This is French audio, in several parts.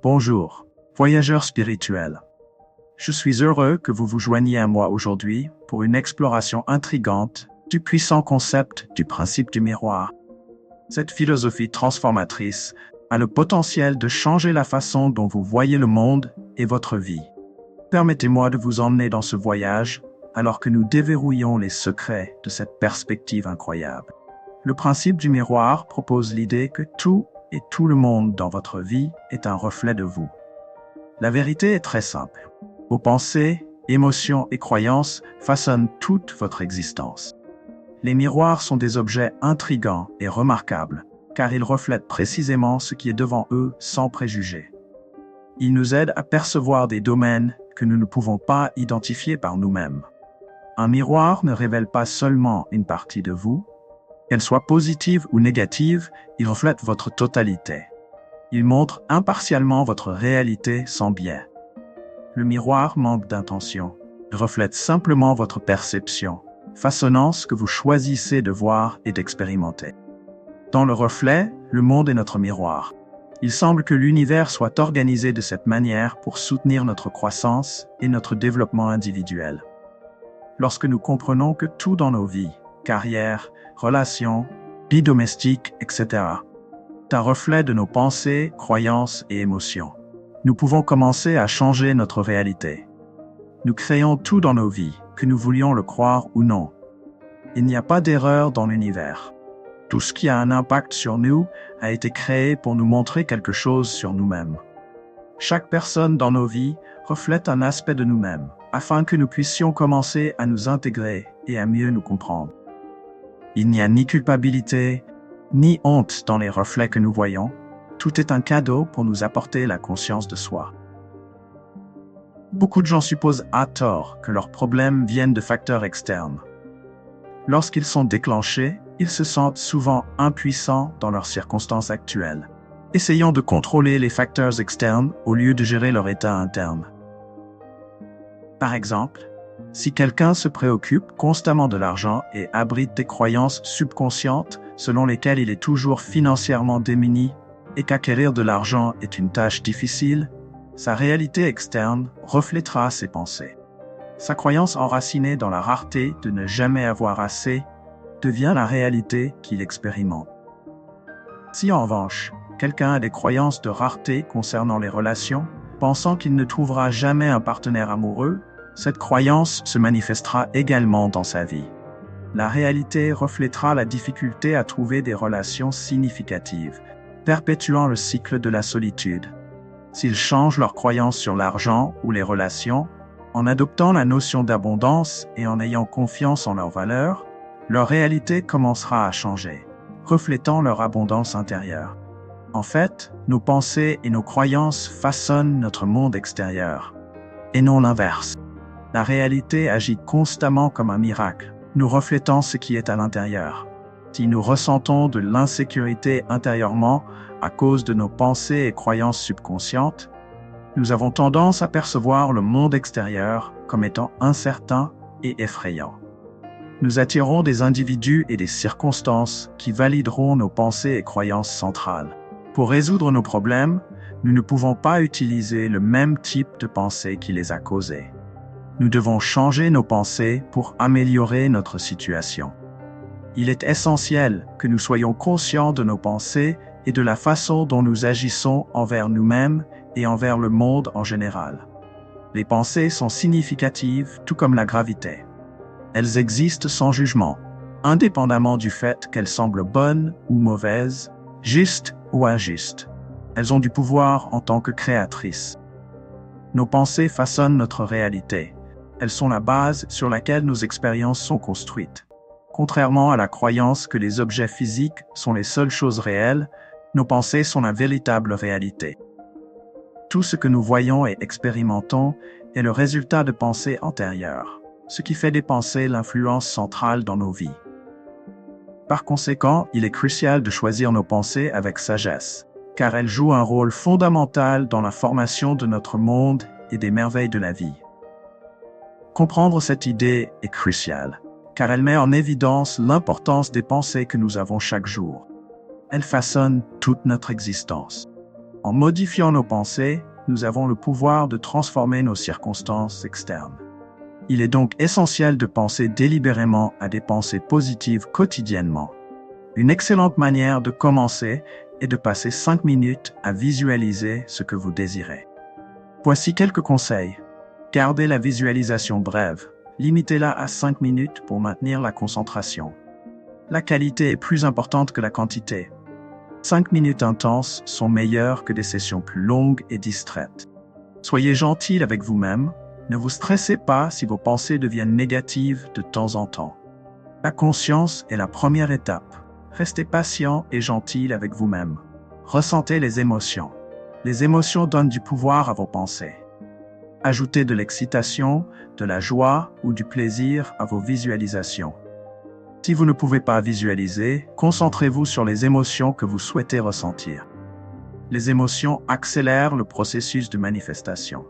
Bonjour, voyageurs spirituels. Je suis heureux que vous vous joigniez à moi aujourd'hui pour une exploration intrigante du puissant concept du principe du miroir. Cette philosophie transformatrice a le potentiel de changer la façon dont vous voyez le monde et votre vie. Permettez-moi de vous emmener dans ce voyage alors que nous déverrouillons les secrets de cette perspective incroyable. Le principe du miroir propose l'idée que tout et tout le monde dans votre vie est un reflet de vous. La vérité est très simple. Vos pensées, émotions et croyances façonnent toute votre existence. Les miroirs sont des objets intrigants et remarquables, car ils reflètent précisément ce qui est devant eux sans préjugés. Ils nous aident à percevoir des domaines que nous ne pouvons pas identifier par nous-mêmes. Un miroir ne révèle pas seulement une partie de vous. Qu'elle soit positive ou négative, il reflète votre totalité. Il montre impartialement votre réalité sans biais. Le miroir manque d'intention. Il reflète simplement votre perception, façonnant ce que vous choisissez de voir et d'expérimenter. Dans le reflet, le monde est notre miroir. Il semble que l'univers soit organisé de cette manière pour soutenir notre croissance et notre développement individuel. Lorsque nous comprenons que tout dans nos vies, carrière, relations, vie domestique, etc., est un reflet de nos pensées, croyances et émotions, nous pouvons commencer à changer notre réalité. Nous créons tout dans nos vies, que nous voulions le croire ou non. Il n'y a pas d'erreur dans l'univers. Tout ce qui a un impact sur nous a été créé pour nous montrer quelque chose sur nous-mêmes. Chaque personne dans nos vies reflète un aspect de nous-mêmes, afin que nous puissions commencer à nous intégrer et à mieux nous comprendre. Il n'y a ni culpabilité, ni honte dans les reflets que nous voyons. Tout est un cadeau pour nous apporter la conscience de soi. Beaucoup de gens supposent à tort que leurs problèmes viennent de facteurs externes. Lorsqu'ils sont déclenchés, ils se sentent souvent impuissants dans leurs circonstances actuelles, essayant de contrôler les facteurs externes au lieu de gérer leur état interne. Par exemple, si quelqu'un se préoccupe constamment de l'argent et abrite des croyances subconscientes selon lesquelles il est toujours financièrement démuni et qu'acquérir de l'argent est une tâche difficile, sa réalité externe reflètera ses pensées. Sa croyance enracinée dans la rareté de ne jamais avoir assez devient la réalité qu'il expérimente. Si en revanche, quelqu'un a des croyances de rareté concernant les relations, pensant qu'il ne trouvera jamais un partenaire amoureux, cette croyance se manifestera également dans sa vie. La réalité reflètera la difficulté à trouver des relations significatives, perpétuant le cycle de la solitude. S'ils changent leurs croyances sur l'argent ou les relations, en adoptant la notion d'abondance et en ayant confiance en leurs valeurs, leur réalité commencera à changer, reflétant leur abondance intérieure. En fait, nos pensées et nos croyances façonnent notre monde extérieur, et non l'inverse. La réalité agit constamment comme un miracle, nous reflétant ce qui est à l'intérieur. Si nous ressentons de l'insécurité intérieurement à cause de nos pensées et croyances subconscientes, nous avons tendance à percevoir le monde extérieur comme étant incertain et effrayant. Nous attirons des individus et des circonstances qui valideront nos pensées et croyances centrales. Pour résoudre nos problèmes, nous ne pouvons pas utiliser le même type de pensée qui les a causés. Nous devons changer nos pensées pour améliorer notre situation. Il est essentiel que nous soyons conscients de nos pensées et de la façon dont nous agissons envers nous-mêmes et envers le monde en général. Les pensées sont significatives, tout comme la gravité. Elles existent sans jugement, indépendamment du fait qu'elles semblent bonnes ou mauvaises, justes ou injustes. Elles ont du pouvoir en tant que créatrices. Nos pensées façonnent notre réalité. Elles sont la base sur laquelle nos expériences sont construites. Contrairement à la croyance que les objets physiques sont les seules choses réelles, nos pensées sont la véritable réalité. Tout ce que nous voyons et expérimentons est le résultat de pensées antérieures, ce qui fait des pensées l'influence centrale dans nos vies. Par conséquent, il est crucial de choisir nos pensées avec sagesse, car elles jouent un rôle fondamental dans la formation de notre monde et des merveilles de la vie. Comprendre cette idée est crucial, car elle met en évidence l'importance des pensées que nous avons chaque jour. Elles façonnent toute notre existence. En modifiant nos pensées, nous avons le pouvoir de transformer nos circonstances externes. Il est donc essentiel de penser délibérément à des pensées positives quotidiennement. Une excellente manière de commencer est de passer 5 minutes à visualiser ce que vous désirez. Voici quelques conseils. Gardez la visualisation brève. Limitez-la à 5 minutes pour maintenir la concentration. La qualité est plus importante que la quantité. 5 minutes intenses sont meilleures que des sessions plus longues et distraites. Soyez gentil avec vous-même. Ne vous stressez pas si vos pensées deviennent négatives de temps en temps. La conscience est la première étape. Restez patient et gentil avec vous-même. Ressentez les émotions. Les émotions donnent du pouvoir à vos pensées. Ajoutez de l'excitation, de la joie ou du plaisir à vos visualisations. Si vous ne pouvez pas visualiser, concentrez-vous sur les émotions que vous souhaitez ressentir. Les émotions accélèrent le processus de manifestation.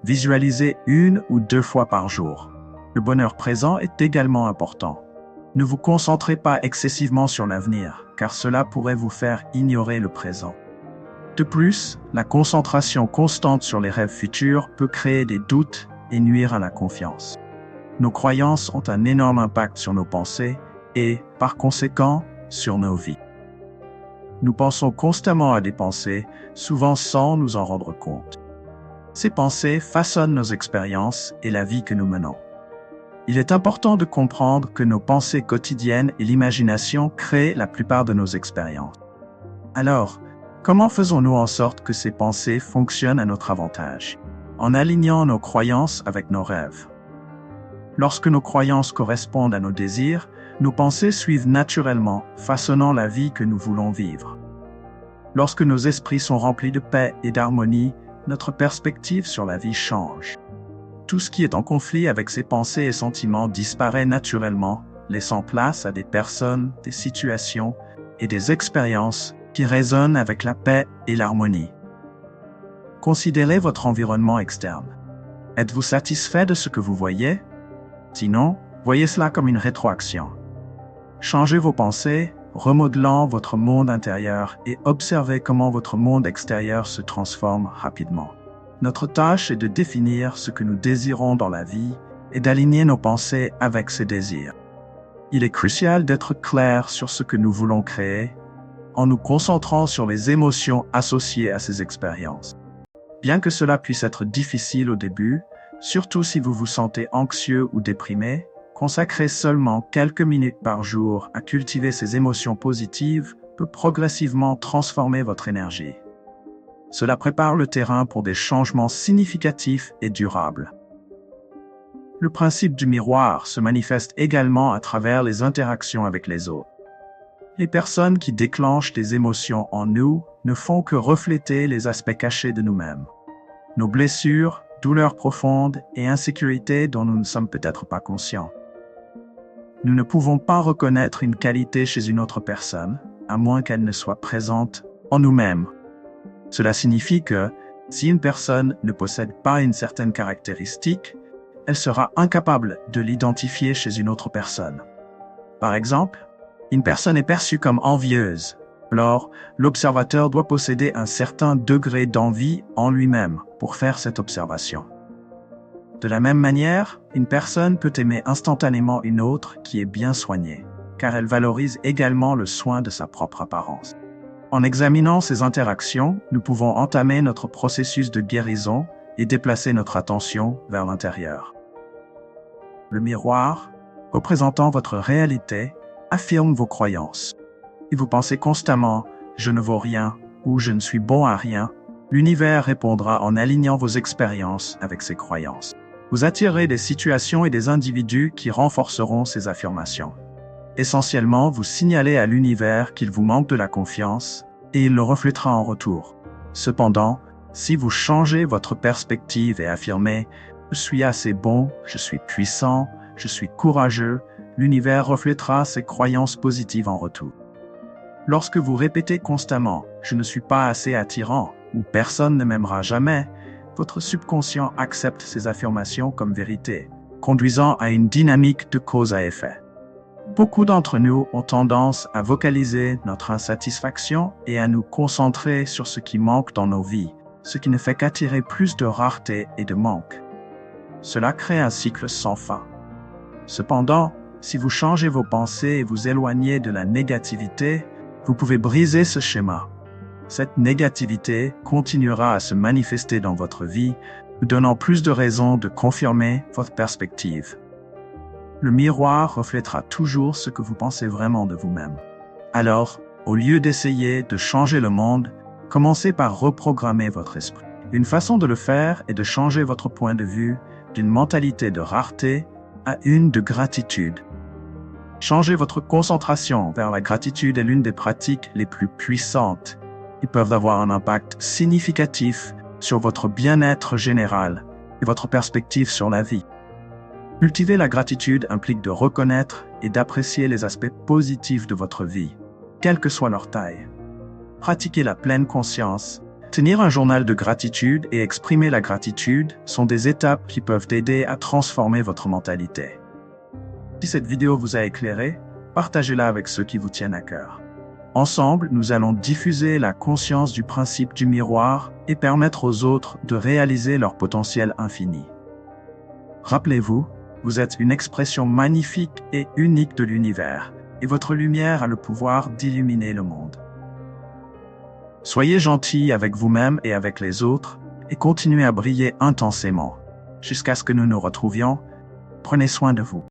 Visualisez 1 ou 2 fois par jour. Le bonheur présent est également important. Ne vous concentrez pas excessivement sur l'avenir, car cela pourrait vous faire ignorer le présent. De plus, la concentration constante sur les rêves futurs peut créer des doutes et nuire à la confiance. Nos croyances ont un énorme impact sur nos pensées et, par conséquent, sur nos vies. Nous pensons constamment à des pensées, souvent sans nous en rendre compte. Ces pensées façonnent nos expériences et la vie que nous menons. Il est important de comprendre que nos pensées quotidiennes et l'imagination créent la plupart de nos expériences. Alors, comment faisons-nous en sorte que ces pensées fonctionnent à notre avantage? En alignant nos croyances avec nos rêves. Lorsque nos croyances correspondent à nos désirs, nos pensées suivent naturellement, façonnant la vie que nous voulons vivre. Lorsque nos esprits sont remplis de paix et d'harmonie, notre perspective sur la vie change. Tout ce qui est en conflit avec ces pensées et sentiments disparaît naturellement, laissant place à des personnes, des situations et des expériences qui résonnent avec la paix et l'harmonie. Considérez votre environnement externe. Êtes-vous satisfait de ce que vous voyez? Sinon, voyez cela comme une rétroaction. Changez vos pensées, remodelant votre monde intérieur et observez comment votre monde extérieur se transforme rapidement. Notre tâche est de définir ce que nous désirons dans la vie et d'aligner nos pensées avec ces désirs. Il est crucial d'être clair sur ce que nous voulons créer en nous concentrant sur les émotions associées à ces expériences. Bien que cela puisse être difficile au début, surtout si vous vous sentez anxieux ou déprimé, consacrer seulement quelques minutes par jour à cultiver ces émotions positives peut progressivement transformer votre énergie. Cela prépare le terrain pour des changements significatifs et durables. Le principe du miroir se manifeste également à travers les interactions avec les autres. Les personnes qui déclenchent des émotions en nous ne font que refléter les aspects cachés de nous-mêmes. Nos blessures, douleurs profondes et insécurités dont nous ne sommes peut-être pas conscients. Nous ne pouvons pas reconnaître une qualité chez une autre personne, à moins qu'elle ne soit présente en nous-mêmes. Cela signifie que, si une personne ne possède pas une certaine caractéristique, elle sera incapable de l'identifier chez une autre personne. Par exemple, une personne est perçue comme envieuse. Alors, l'observateur doit posséder un certain degré d'envie en lui-même pour faire cette observation. De la même manière, une personne peut aimer instantanément une autre qui est bien soignée, car elle valorise également le soin de sa propre apparence. En examinant ces interactions, nous pouvons entamer notre processus de guérison et déplacer notre attention vers l'intérieur. Le miroir, représentant votre réalité, affirme vos croyances. Si vous pensez constamment « je ne vaux rien » ou « je ne suis bon à rien », l'univers répondra en alignant vos expériences avec ses croyances. Vous attirerez des situations et des individus qui renforceront ces affirmations. Essentiellement, vous signalez à l'univers qu'il vous manque de la confiance et il le reflétera en retour. Cependant, si vous changez votre perspective et affirmez « je suis assez bon, je suis puissant, je suis courageux », l'univers reflétera ces croyances positives en retour. Lorsque vous répétez constamment « je ne suis pas assez attirant » ou « personne ne m'aimera jamais », votre subconscient accepte ces affirmations comme vérité, conduisant à une dynamique de cause à effet. Beaucoup d'entre nous ont tendance à vocaliser notre insatisfaction et à nous concentrer sur ce qui manque dans nos vies, ce qui ne fait qu'attirer plus de rareté et de manque. Cela crée un cycle sans fin. Cependant, si vous changez vos pensées et vous éloignez de la négativité, vous pouvez briser ce schéma. Cette négativité continuera à se manifester dans votre vie, vous donnant plus de raisons de confirmer votre perspective. Le miroir reflètera toujours ce que vous pensez vraiment de vous-même. Alors, au lieu d'essayer de changer le monde, commencez par reprogrammer votre esprit. Une façon de le faire est de changer votre point de vue d'une mentalité de rareté à une de gratitude. Changer votre concentration vers la gratitude est l'une des pratiques les plus puissantes. Ils peuvent avoir un impact significatif sur votre bien-être général et votre perspective sur la vie. Cultiver la gratitude implique de reconnaître et d'apprécier les aspects positifs de votre vie, quelle que soit leur taille. Pratiquer la pleine conscience, tenir un journal de gratitude et exprimer la gratitude sont des étapes qui peuvent aider à transformer votre mentalité. Si cette vidéo vous a éclairé, partagez-la avec ceux qui vous tiennent à cœur. Ensemble, nous allons diffuser la conscience du principe du miroir et permettre aux autres de réaliser leur potentiel infini. Rappelez-vous, vous êtes une expression magnifique et unique de l'univers, et votre lumière a le pouvoir d'illuminer le monde. Soyez gentil avec vous-même et avec les autres, et continuez à briller intensément. Jusqu'à ce que nous nous retrouvions, prenez soin de vous.